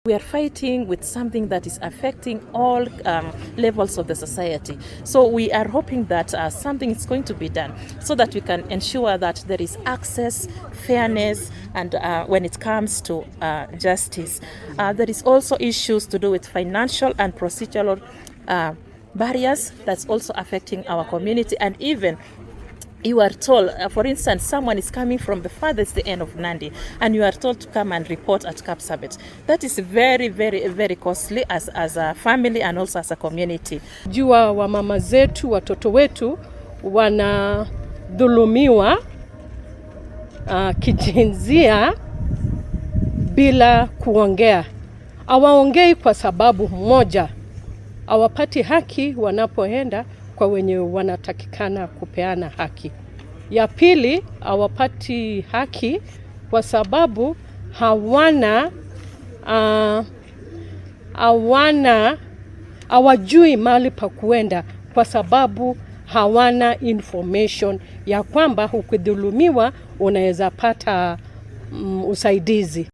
We are fighting with something that is affecting all levels of the society. So we are hoping that something is going to be done so that we can ensure that there is access, fairness, and when it comes to justice. There is also issues to do with financial and procedural barriers that's also affecting our community. And even you are told, for instance, someone is coming from the farthest end of Nandi and you are told to come and report at Kapsabet. That is very, very, very costly as a family and also as a community. Jua wa mama zetu, watoto wetu wanadhulumiwa kijinsia bila kuongea. Hawaongei kwa sababu moja, hawapati haki wanapoenda kwa wenye wanatakikana kupeana haki. Ya pili, hawapati haki kwa sababu hawajui mahali pa kuenda, kwa sababu hawana information ya kwamba ukidhulumiwa unaweza pata usaidizi.